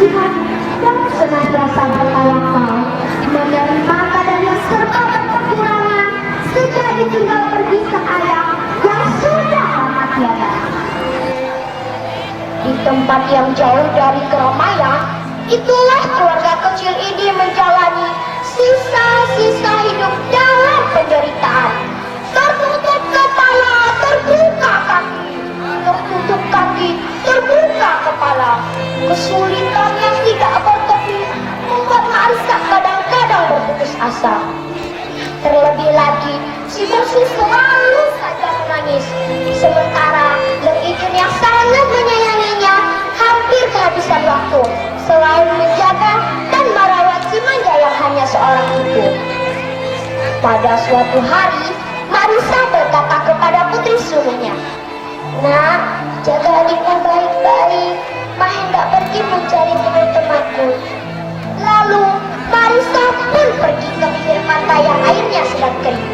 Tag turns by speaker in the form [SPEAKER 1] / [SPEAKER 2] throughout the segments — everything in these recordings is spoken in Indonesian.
[SPEAKER 1] kasihan dan senantiasa bertawakal, menerima keadaan yang serba berkekurangan sejak ditinggal pergi sang ayah yang sudah lama tiada. Di tempat yang jauh dari keramaian, itulah keluarga kecil ini menjalani sisa-sisa hidup dalam penderitaan. Tertutup kepala, terbuka kaki, tertutup kaki, terbuka kepala. Kesulitan yang tidak bertepi membuat Marisa kadang-kadang berputus asa. Terlebih lagi, si Bosu selalu saja menangis. Sementara Leng Ijun yang sangat menyayanginya hampir kehabisan waktu selain menjaga dan merawat si manja yang hanya seorang itu. Pada suatu hari, Marisa berkata kepada putri sulungnya, "Nak, jaga adikmu baik-baik. Mah hendak pergi mencari teman-temanku." Lalu Marisa pun pergi ke pinggir pantai yang airnya sedang kering.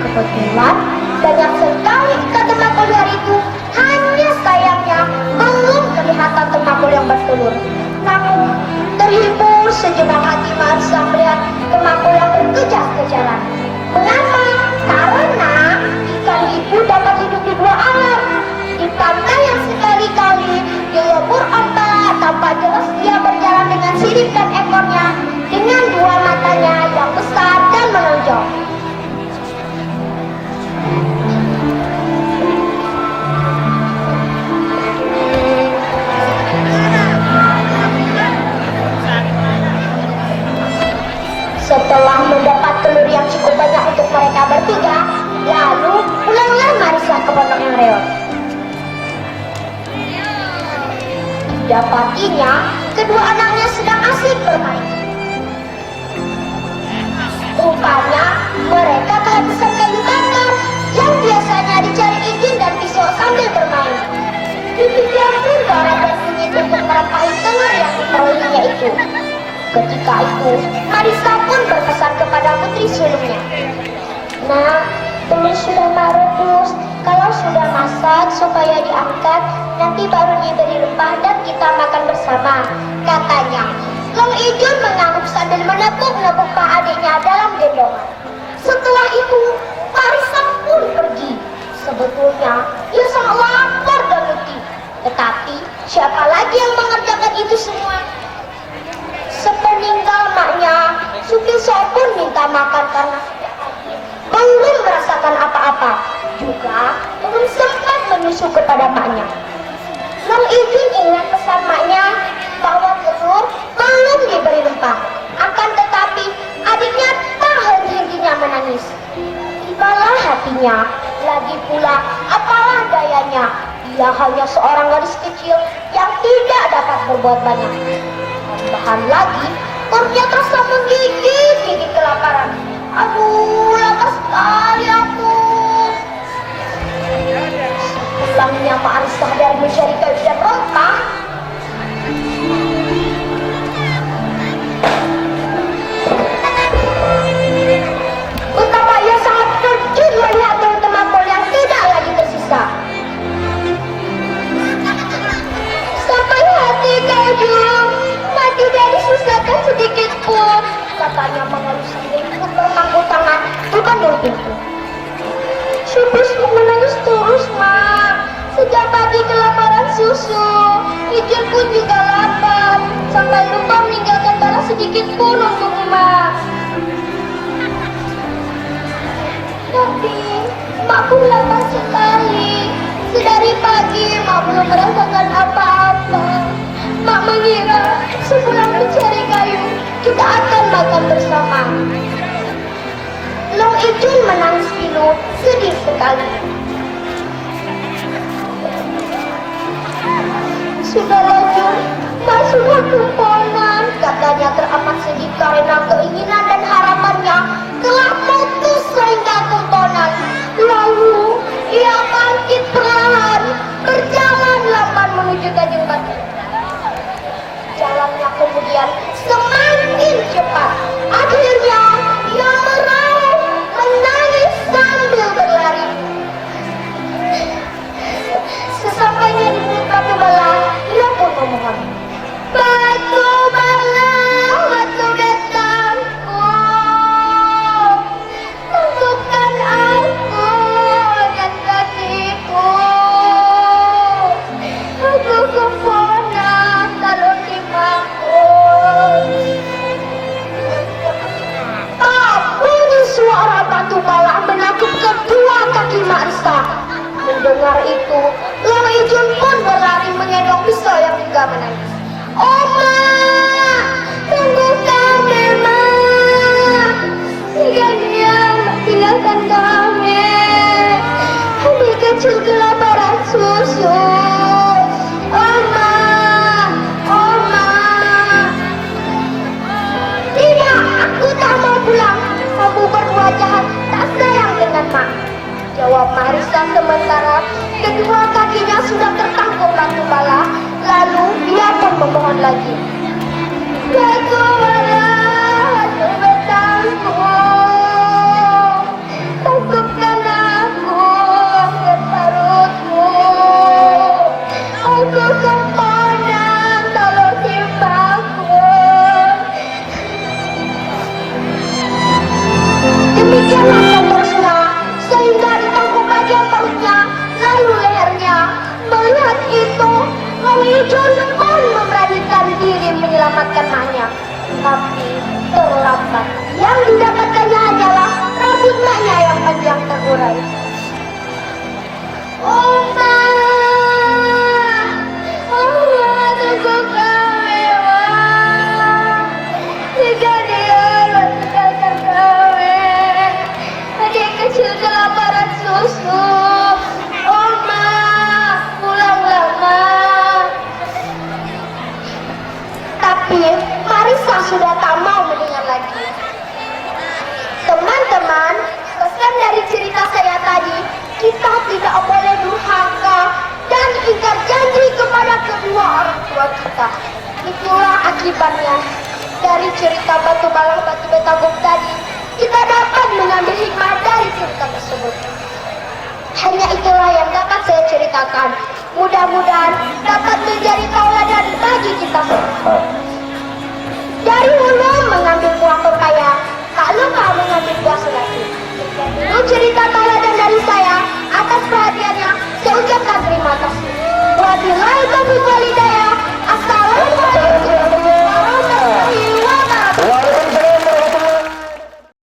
[SPEAKER 1] Kebetulan banyak sekali ikan temakul di hari itu. Hanya sayangnya belum kelihatan temakul yang bertelur. Namun terhibur sejenak hati Marisa melihat temakul yang berkejar-kejaran. Mengapa? Karena ikan itu dapat hidup di dua alam. Di pantai yang sekali-kali dilebur ombak, tampak jelas dia berjalan dengan sirip dan ekornya, dengan dua matanya yang besar dan menonjol. Setelah mendapat telur yang cukup banyak untuk mereka bertiga, lalu pulanglah Marisa ke pondok yang reot. Didapatinya, kedua anaknya sedang asik bermain. Rupanya mereka kehabisan kayu bakar yang biasanya dicari Ijin dan pisau sambil bermain. Dipikir pun garam dan kunyit untuk merapahi telur yang diperolehinya itu. Ketika itu, Marisa pun berpesan kepada putri sulungnya, "Nah, telur sudah merebus. Kalau sudah masak supaya diangkat, nanti baru diberi rempah dan kita makan bersama," katanya. Leng Ijun mengangguk sambil menepuk-nepuk paha adiknya dalam gendongan. Setelah itu, Marisa pun pergi. Sebetulnya, ia sangat lapar dan letih. Tetapi, siapa lagi yang mengerjakan itu semua? Sepeninggal maknya, Sukiso pun minta makan karena belum merasakan apa-apa. Juga belum sempat menyusu kepada maknya. Leng Ijun ingat pesan maknya bahwa telur belum diberi rempah. Akan tetapi adiknya tak henti-hentinya menangis. Tibalah hatinya. Lagi pula apalah dayanya, dia hanya seorang gadis kecil yang tidak dapat berbuat banyak. Tambahan lagi, perutnya terasa menggigit-gigit kelaparan. Aduh, lapar sekali aku. Pulangnya Marisa dari mencari kayu dan rempah, betapa ia sangat terkejut melihat teman-teman yang tidak lagi tersisa. "Sampai hati keju, mati tidak disisakan sedikit pun," katanya mengeluh sambil duduk berpangku tangan di bandung pintu. "Subis menangis terus, Mak. Sejak pagi kelaparan susu. Ijun pun juga lapar, sampai lupa meninggalkan darah sedikit pun untuk Mak. Tapi Mak pun lapar sekali. Sedari pagi Mak belum merasakan apa-apa. Mak mengira sepulang mencari kayu kita akan makan bersama." Leng Ijun menangis pilu, sedih sekali. "Sudahlah Jun, Mak sudah kumponan," katanya teramat sedih karena keinginan dan harapannya telah putus sehingga kumponan. Lalu ia bangkit perlahan, berjalan lamban menuju Tanjung Batu. Jalannya kemudian semakin cepat. Akhirnya ia meraung, menangis sambil berlari. Sesampainya di batu belah, ia pun memohon, juga menangis. Oma, tunggu kami, Ma. Jika dia tinggalkan kami, adik kecil kelaparan susu. Oma, Oma. Tidak, aku tak mau pulang. Kamu berdua jahat, tak sayang dengan Ma, jawab Marissa sementara kedua kakinya sudah tertangkap batu bala. Lalu dia pun memohon lagi. Batu bala, batu betangkung, tangkapkan aku ke perutmu. Aku keponan, tolong timpaku. Demikianlah yang bersuara sehingga ditangkap bagian perutnya, lalu lehernya. Melihat itu, Mami John pun memberanikan diri menyelamatkan maknya. Tapi terlambat. Yang didapatkannya hanyalah rambut maknya yang panjang terurai. Oma, Oma, tunggu kami, Ma. Jika dia tinggalkan kami, adik kecil kelaparan susu. Oma, pulanglah, Ma. Tapi Marissa sudah tak mau mendengar lagi. Teman-teman, pesan dari cerita saya tadi, kita tidak boleh durhaka dan ingkar janji kepada kedua orang tua kita. Itulah akibatnya. Dari cerita batu bala batu betanggung tadi, kita dapat mengambil hikmah dari cerita tersebut. Hanya itulah yang dapat saya ceritakan. Mudah-mudahan dapat menjadi tauladan bagi kita semua. Dari hulu mengambil buah pepaya, tak lupa mengambil buah selasi. Itu cerita tauladan dari saya. Atas perhatiannya, saya ucapkan terima kasih. Wabillahi taufiq wal hidayah.